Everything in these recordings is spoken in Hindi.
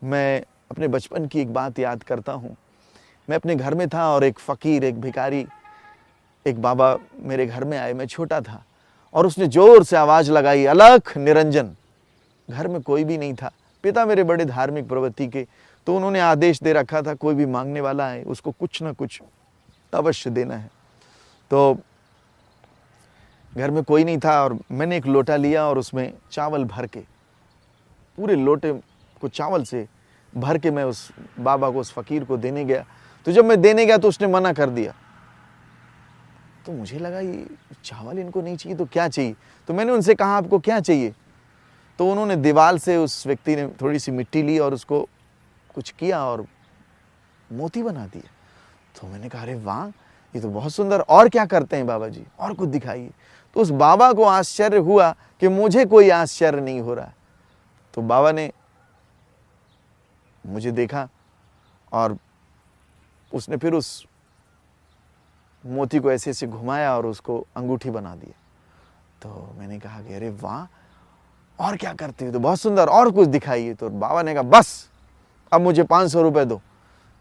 मैं अपने बचपन की एक बात याद करता हूँ। मैं अपने घर में था और एक फ़कीर, एक भिखारी, एक बाबा मेरे घर में आए। मैं छोटा था और उसने ज़ोर से आवाज़ लगाई, अलख निरंजन। घर में कोई भी नहीं था। पिता मेरे बड़े धार्मिक प्रवृत्ति के, तो उन्होंने आदेश दे रखा था कोई भी मांगने वाला है उसको कुछ ना कुछ अवश्य देना है। तो घर में कोई नहीं था और मैंने एक लोटा लिया और उसमें चावल भर के, पूरे लोटे को चावल से भर के मैं उस बाबा को, उस फ़कीर को देने गया। तो जब मैं देने गया तो उसने मना कर दिया। तो मुझे लगा ये चावल इनको नहीं चाहिए तो क्या चाहिए। तो मैंने उनसे कहा आपको क्या चाहिए। तो उन्होंने दीवार से, उस व्यक्ति ने थोड़ी सी मिट्टी ली और उसको कुछ किया और मोती बना दिया। तो मैंने कहा अरे वाह, ये तो बहुत सुंदर, और क्या करते हैं बाबा जी, और कुछ दिखाइए। तो उस बाबा को आश्चर्य हुआ कि मुझे कोई आश्चर्य नहीं हो रहा। तो बाबा ने मुझे देखा और उसने फिर उस मोती को ऐसे ऐसे घुमाया और उसको अंगूठी बना दिया। तो मैंने कहा कि अरे वाह, और क्या करते हो, तो बहुत सुंदर, और कुछ दिखाइए। तो बाबा ने कहा बस अब मुझे 500 रुपये दो।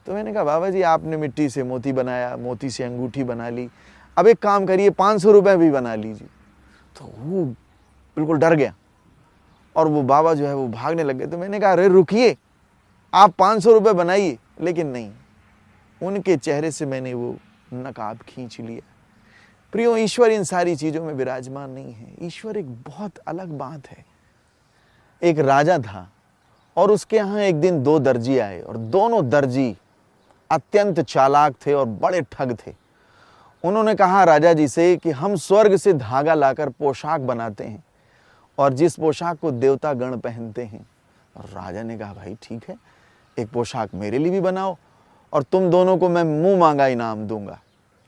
तो मैंने कहा बाबा जी आपने मिट्टी से मोती बनाया, मोती से अंगूठी बना ली, अब एक काम करिए 500 रुपये भी बना लीजिए। तो वो बिल्कुल डर गया और वो बाबा जो है वो भागने लग गए। तो मैंने कहा अरे रुकिए, आप 500 रुपये बनाइए। लेकिन नहीं, उनके चेहरे से मैंने वो नकाब खींच लिया। प्रियो, ईश्वर इन सारी चीज़ों में विराजमान नहीं है। ईश्वर एक बहुत अलग बात है। एक राजा था और उसके यहाँ एक दिन 2 दर्जी आए और दोनों दर्जी अत्यंत चालाक थे और बड़े ठग थे। उन्होंने कहा राजा जी से कि हम स्वर्ग से धागा लाकर पोशाक बनाते हैं और जिस पोशाक को देवता गण पहनते हैं। और राजा ने कहा भाई ठीक है, एक पोशाक मेरे लिए भी बनाओ और तुम दोनों को मैं मुंह मांगा इनाम दूंगा।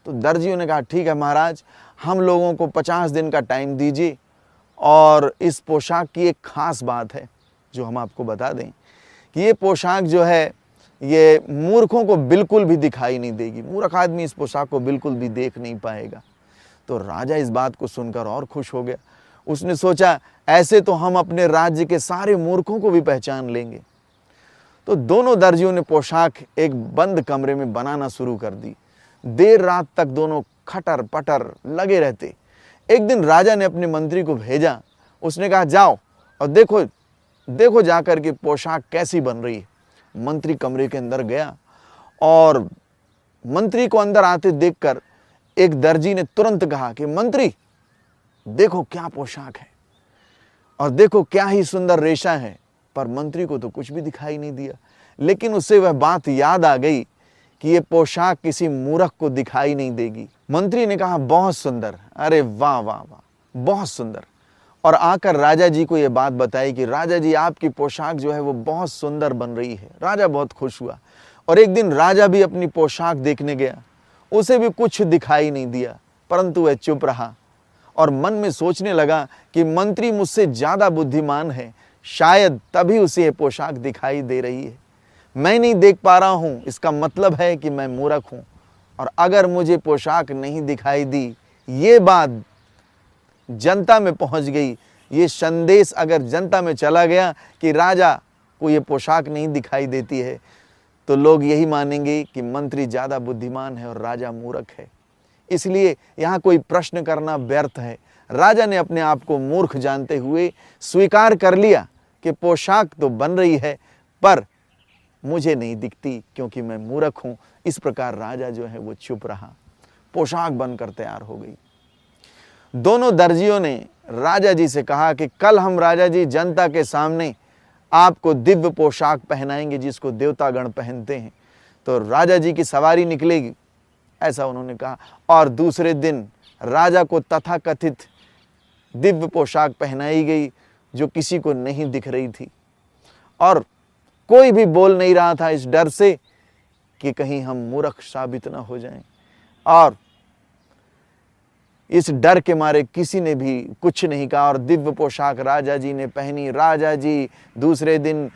तो दर्जियों ने कहा ठीक है महाराज, हम लोगों को 50 दिन का टाइम दीजिए और इस पोशाक की एक ख़ास बात है जो हम आपको बता दें कि ये पोशाक जो है ये मूर्खों को बिल्कुल भी दिखाई नहीं देगी। मूर्ख आदमी इस पोशाक को बिल्कुल भी देख नहीं पाएगा। तो राजा इस बात को सुनकर और खुश हो गया। उसने सोचा ऐसे तो हम अपने राज्य के सारे मूर्खों को भी पहचान लेंगे। तो दोनों दर्जियों ने पोशाक एक बंद कमरे में बनाना शुरू कर दी। देर रात तक दोनों खटर पटर लगे रहते। एक दिन राजा ने अपने मंत्री को भेजा। उसने कहा जाओ और देखो जाकर के पोशाक कैसी बन रही है। मंत्री कमरे के अंदर गया और मंत्री को अंदर आते देखकर एक दर्जी ने तुरंत कहा कि मंत्री देखो क्या पोशाक है और देखो क्या ही सुंदर रेशा है। पर मंत्री को तो कुछ भी दिखाई नहीं दिया, लेकिन उसे वह बात याद आ गई कि ये पोशाक किसी मूर्ख को दिखाई नहीं देगी। मंत्री ने कहा बहुत सुंदर, अरे वाह वाह वाह, बहुत सुंदर। और आकर राजा जी को ये बात बताई कि राजा जी आपकी पोशाक जो है वो बहुत सुंदर बन रही है। राजा बहुत खुश हुआ और एक दिन राजा भी अपनी पोशाक देखने गया। उसे भी कुछ दिखाई नहीं दिया, परंतु वह चुप रहा और मन में सोचने लगा कि मंत्री मुझसे ज़्यादा बुद्धिमान है, शायद तभी उसे ये पोशाक दिखाई दे रही है। मैं नहीं देख पा रहा हूँ, इसका मतलब है कि मैं मूर्ख हूँ। और अगर मुझे पोशाक नहीं दिखाई दी, ये बात जनता में पहुंच गई, ये संदेश अगर जनता में चला गया कि राजा को ये पोशाक नहीं दिखाई देती है, तो लोग यही मानेंगे कि मंत्री ज़्यादा बुद्धिमान है और राजा मूर्ख है। इसलिए यहाँ कोई प्रश्न करना व्यर्थ है। राजा ने अपने आप को मूर्ख जानते हुए स्वीकार कर लिया कि पोशाक तो बन रही है पर मुझे नहीं दिखती क्योंकि मैं मूर्ख हूँ। इस प्रकार राजा जो है वो चुप रहा। पोशाक बनकर तैयार हो गई। दोनों दर्जियों ने राजा जी से कहा कि कल हम राजा जी जनता के सामने आपको दिव्य पोशाक पहनाएंगे जिसको देवतागण पहनते हैं। तो राजा जी की सवारी निकलेगी, ऐसा उन्होंने कहा। और दूसरे दिन राजा को तथाकथित दिव्य पोशाक पहनाई गई जो किसी को नहीं दिख रही थी और कोई भी बोल नहीं रहा था इस डर से कि कहीं हम मूर्ख साबित ना हो जाएं। और इस डर के मारे किसी ने भी कुछ नहीं कहा और दिव्य पोशाक राजा जी ने पहनी। राजा जी दूसरे दिन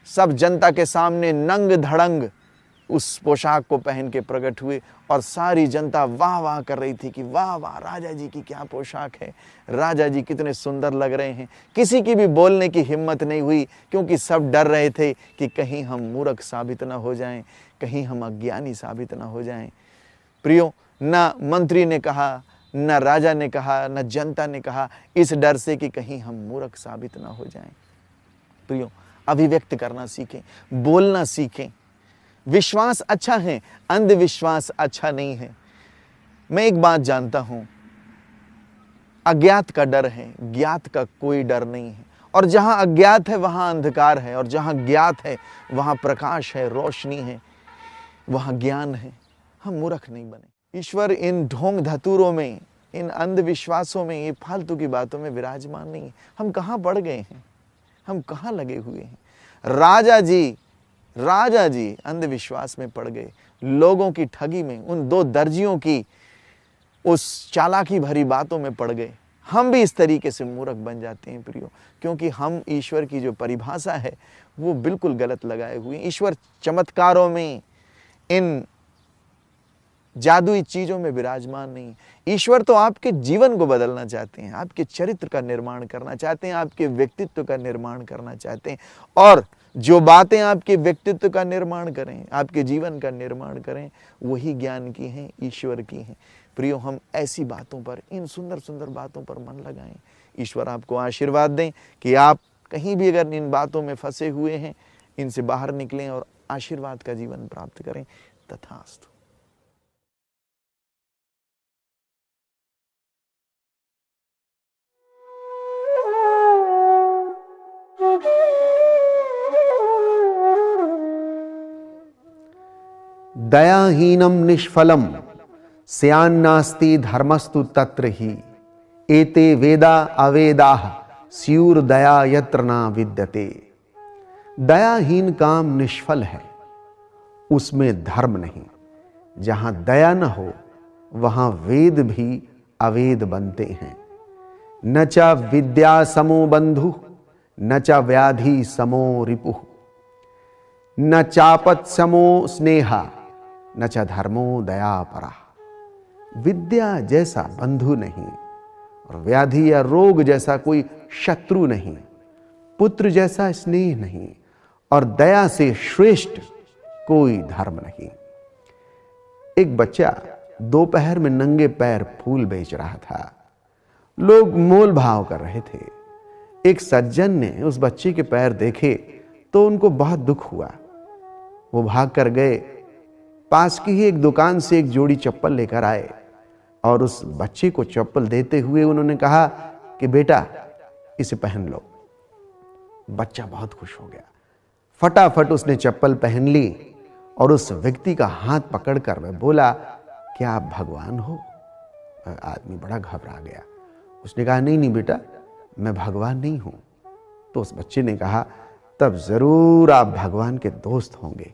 सब जनता के सामने नंग धड़ंग उस पोशाक को पहन के प्रकट हुए और सारी जनता वाह वाह कर रही थी कि वाह वाह, राजा जी की क्या पोशाक है, राजा जी कितने सुंदर लग रहे हैं। किसी की भी बोलने की हिम्मत नहीं हुई, क्योंकि सब डर रहे थे कि कहीं हम मूर्ख साबित ना हो जाएं, कहीं हम अज्ञानी साबित ना हो जाएं। प्रियो, न मंत्री ने कहा, न राजा ने कहा, न जनता ने कहा, इस डर से कि कहीं हम मूर्ख साबित ना हो जाएं। प्रियो, अभिव्यक्त करना सीखें, बोलना सीखें। विश्वास अच्छा है, अंधविश्वास अच्छा नहीं है। मैं एक बात जानता हूं, अज्ञात का डर है, ज्ञात का कोई डर नहीं है। और जहां अज्ञात है वहां अंधकार है, और जहां ज्ञात है वहां प्रकाश है, रोशनी है, वहां ज्ञान है। हम मूर्ख नहीं बने। ईश्वर इन ढोंग धतूरों में, इन अंधविश्वासों में, ये फालतू की बातों में विराजमान नहीं है। हम कहां बढ़ गए हैं, हम कहां लगे हुए हैं। राजा जी अंधविश्वास में पड़ गए, लोगों की ठगी में, उन दो दर्जियों की उस चालाकी भरी बातों में पड़ गए। हम भी इस तरीके से मूर्ख बन जाते हैं प्रियो, क्योंकि हम ईश्वर की जो परिभाषा है वो बिल्कुल गलत लगाए हुए। ईश्वर चमत्कारों में, इन जादुई चीजों में विराजमान नहीं। ईश्वर तो आपके जीवन को बदलना चाहते हैं, आपके चरित्र का निर्माण करना चाहते हैं, आपके व्यक्तित्व का निर्माण करना चाहते हैं। और जो बातें आपके व्यक्तित्व का निर्माण करें, आपके जीवन का निर्माण करें, वही ज्ञान की हैं, ईश्वर की हैं। प्रियो, हम ऐसी बातों पर, इन सुंदर सुंदर बातों पर मन लगाएं। ईश्वर आपको आशीर्वाद दें कि आप कहीं भी अगर इन बातों में फंसे हुए हैं, इनसे बाहर निकलें और आशीर्वाद का जीवन प्राप्त करें। तथास्तु। दयाहीनम निष्फलम स्यान्नास्ति धर्मस्तु तत्र ही एते वेदा अवेदाः स्युर दया यत्र न विद्यते। दयाहीन काम निष्फल है, उसमें धर्म नहीं। जहां दया न हो वहां वेद भी अवेद बनते हैं। न च विद्या समो बंधु न च व्याधि समो रिपुः न चापत समो स्नेहा न च धर्मो दयापरा। विद्या जैसा बंधु नहीं और व्याधि या रोग जैसा कोई शत्रु नहीं, पुत्र जैसा स्नेह नहीं और दया से श्रेष्ठ कोई धर्म नहीं। एक बच्चा दोपहर में नंगे पैर फूल बेच रहा था। लोग मोल भाव कर रहे थे। एक सज्जन ने उस बच्चे के पैर देखे तो उनको बहुत दुख हुआ। वो भाग कर गए, पास की ही एक दुकान से एक जोड़ी चप्पल लेकर आए और उस बच्चे को चप्पल देते हुए उन्होंने कहा कि बेटा इसे पहन लो। बच्चा बहुत खुश हो गया। फटाफट उसने चप्पल पहन ली और उस व्यक्ति का हाथ पकड़कर वह बोला, क्या आप भगवान हो? आदमी बड़ा घबरा गया। उसने कहा, नहीं नहीं बेटा, मैं भगवान नहीं हूं। तो उस बच्चे ने कहा, तब जरूर आप भगवान के दोस्त होंगे,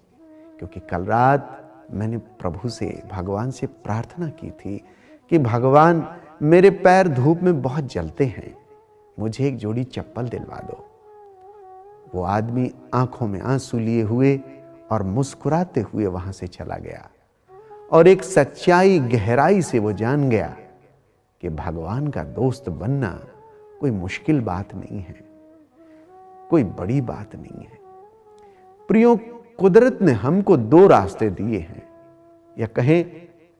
क्योंकि कल रात मैंने प्रभु से, भगवान से प्रार्थना की थी कि भगवान मेरे पैर धूप में बहुत जलते हैं, मुझे एक जोड़ी चप्पल दिलवा दो। वो आदमी आंखों में आंसू लिए हुए और मुस्कुराते हुए वहां से चला गया और एक सच्चाई गहराई से वो जान गया कि भगवान का दोस्त बनना कोई मुश्किल बात नहीं है, कोई बड़ी बात नहीं है। प्रियो, कुदरत ने हमको दो रास्ते दिए हैं, या कहें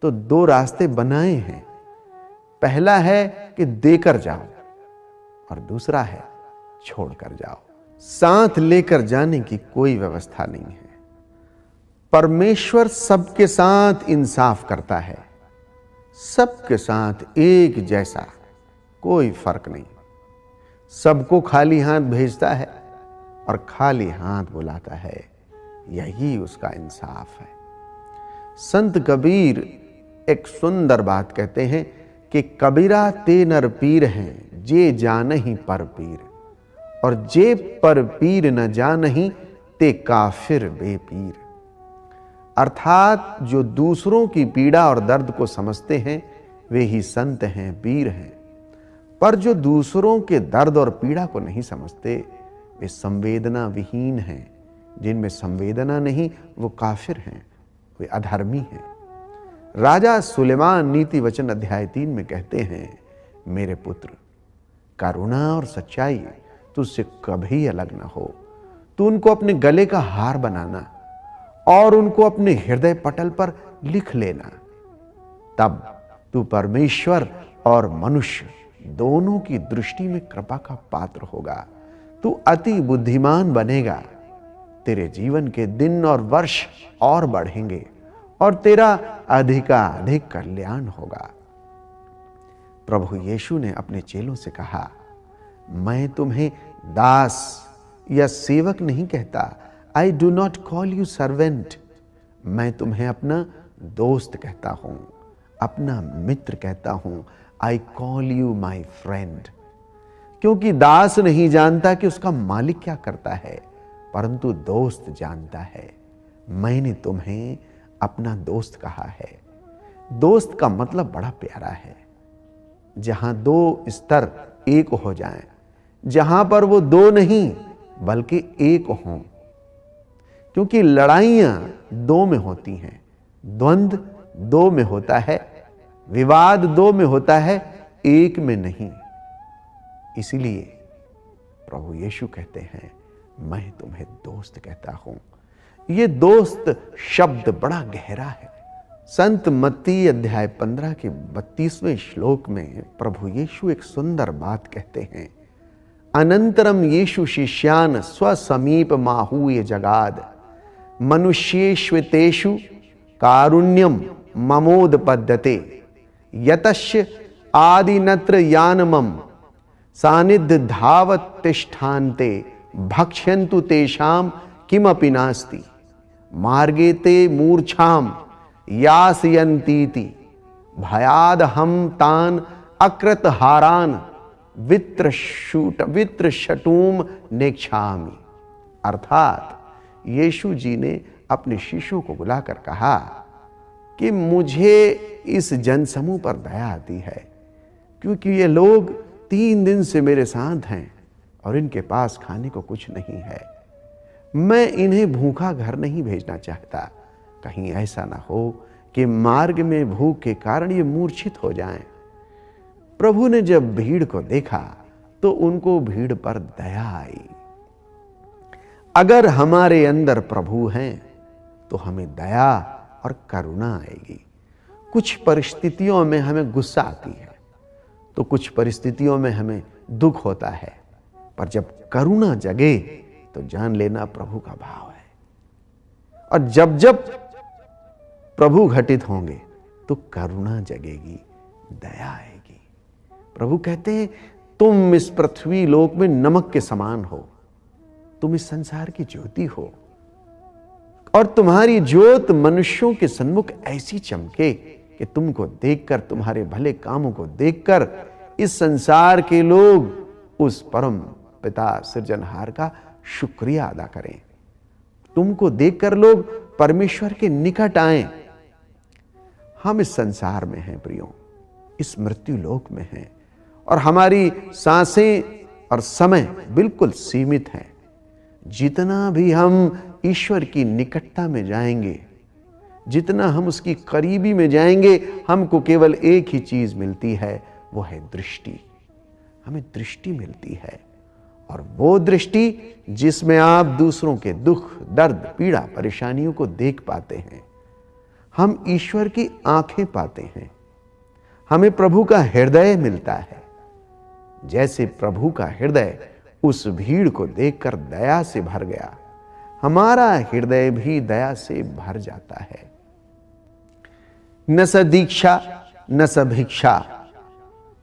तो दो रास्ते बनाए हैं। पहला है कि देकर जाओ और दूसरा है छोड़कर जाओ। साथ लेकर जाने की कोई व्यवस्था नहीं है। परमेश्वर सबके साथ इंसाफ करता है, सबके साथ एक जैसा, कोई फर्क नहीं। सबको खाली हाथ भेजता है और खाली हाथ बुलाता है। यही उसका इंसाफ है। संत कबीर एक सुंदर बात कहते हैं कि कबीरा ते नर पीर हैं जे जानहि पर पीर, और जे पर पीर न जानहि ते काफिर बेपीर। अर्थात जो दूसरों की पीड़ा और दर्द को समझते हैं वे ही संत हैं, पीर हैं। पर जो दूसरों के दर्द और पीड़ा को नहीं समझते वे संवेदना विहीन हैं। जिनमें संवेदना नहीं वो काफिर हैं, वे अधर्मी हैं। राजा सुलेमान नीति वचन अध्याय 3 में कहते हैं, मेरे पुत्र, करुणा और सच्चाई तुझसे कभी अलग ना हो। तू उनको अपने गले का हार बनाना और उनको अपने हृदय पटल पर लिख लेना। तब तू परमेश्वर और मनुष्य दोनों की दृष्टि में कृपा का पात्र होगा। तू अति बुद्धिमान बनेगा। तेरे जीवन के दिन और वर्ष और बढ़ेंगे और तेरा अधिकाधिक कल्याण होगा। प्रभु यीशु ने अपने चेलों से कहा, मैं तुम्हें दास या सेवक नहीं कहता। I do not call you servant. मैं तुम्हें अपना दोस्त कहता हूं, अपना मित्र कहता हूं। I call you my friend. क्योंकि दास नहीं जानता कि उसका मालिक क्या करता है, परंतु दोस्त जानता है। मैंने तुम्हें अपना दोस्त कहा है। दोस्त का मतलब बड़ा प्यारा है। जहां दो स्तर एक हो जाएं, जहां पर वो दो नहीं बल्कि एक हों। क्योंकि लड़ाइयां दो में होती हैं, द्वंद्व दो में होता है, विवाद दो में होता है, एक में नहीं। इसीलिए प्रभु यीशु कहते हैं, मैं तुम्हें दोस्त कहता हूं। यह दोस्त शब्द बड़ा गहरा है। संत मत्ती अध्याय 15 के 32वें श्लोक में प्रभु यीशु एक सुंदर बात कहते हैं। अनंतरम यीशु शिष्यान स्वसमीप माहूय जगाद मनुष्येष्वेतेषु कारुण्यम ममोदपद्यते यतश्च आदिनत्र यानमम सानिध्य धावत तिष्ठान्ते भक्ष्यन्तु तेषाम किमपि नास्ति मार्गे ते मूर्छाम यासयन्तीति भयाद हम तान अकृतहारान वित्रशटूम नेक्षामि। अर्थात यीशु जी ने अपने शिष्यों को बुलाकर कहा कि मुझे इस जनसमूह पर दया आती है, क्योंकि ये लोग 3 दिन से मेरे साथ हैं और इनके पास खाने को कुछ नहीं है। मैं इन्हें भूखा घर नहीं भेजना चाहता। कहीं ऐसा ना हो कि मार्ग में भूख के कारण ये मूर्छित हो जाएं। प्रभु ने जब भीड़ को देखा तो उनको भीड़ पर दया आई। अगर हमारे अंदर प्रभु हैं तो हमें दया और करुणा आएगी। कुछ परिस्थितियों में हमें गुस्सा आती है, तो कुछ परिस्थितियों में हमें दुख होता है, पर जब करुणा जगे तो जान लेना प्रभु का भाव है। और जब जब प्रभु घटित होंगे तो करुणा जगेगी, दया आएगी। प्रभु कहते हैं, तुम इस पृथ्वी लोक में नमक के समान हो, तुम इस संसार की ज्योति हो, और तुम्हारी ज्योत मनुष्यों के सन्मुख ऐसी चमके कि तुमको देखकर, तुम्हारे भले कामों को देखकर इस संसार के लोग उस परम पिता सृजनहार का शुक्रिया अदा करें। तुमको देखकर लोग परमेश्वर के निकट आएं। हम इस संसार में हैं प्रियो, इस मृत्यु लोक में हैं, और हमारी सांसें और समय बिल्कुल सीमित हैं। जितना भी हम ईश्वर की निकटता में जाएंगे, जितना हम उसकी करीबी में जाएंगे, हमको केवल एक ही चीज मिलती है, वो है दृष्टि। हमें दृष्टि मिलती है, और वो दृष्टि जिसमें आप दूसरों के दुख, दर्द, पीड़ा, परेशानियों को देख पाते हैं। हम ईश्वर की आंखें पाते हैं। हमें प्रभु का हृदय मिलता है। जैसे प्रभु का हृदय उस भीड़ को देखकर दया से भर गया, हमारा हृदय भी दया से भर जाता है। न स दीक्षा न स भिक्षा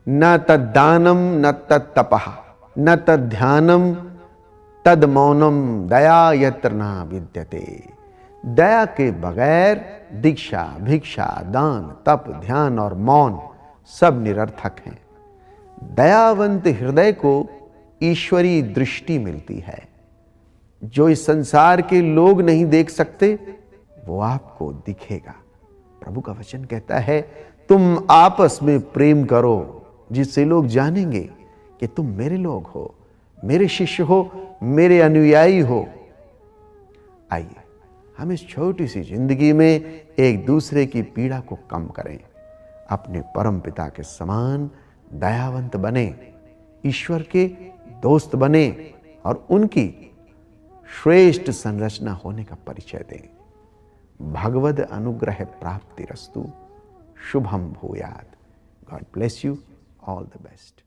न तद्दानम न तत्तपः न तद्ध्यानम तद मौनम दया यत्र न विद्यते। दया के बगैर दीक्षा, भिक्षा, दान, तप, ध्यान और मौन सब निरर्थक हैं। दयावंत हृदय को ईश्वरी दृष्टि मिलती है। जो इस संसार के लोग नहीं देख सकते, वो आपको दिखेगा। प्रभु का वचन कहता है, तुम आपस में प्रेम करो, जिससे लोग जानेंगे कि तुम मेरे लोग हो, मेरे शिष्य हो, मेरे अनुयायी हो। आइए हम इस छोटी सी जिंदगी में एक दूसरे की पीड़ा को कम करें, अपने परम पिता के समान दयावंत बने, ईश्वर के दोस्त बने और उनकी श्रेष्ठ संरचना होने का परिचय दें। भगवद अनुग्रह प्राप्तिरस्तु। शुभम भूयात्। God bless you. All the best.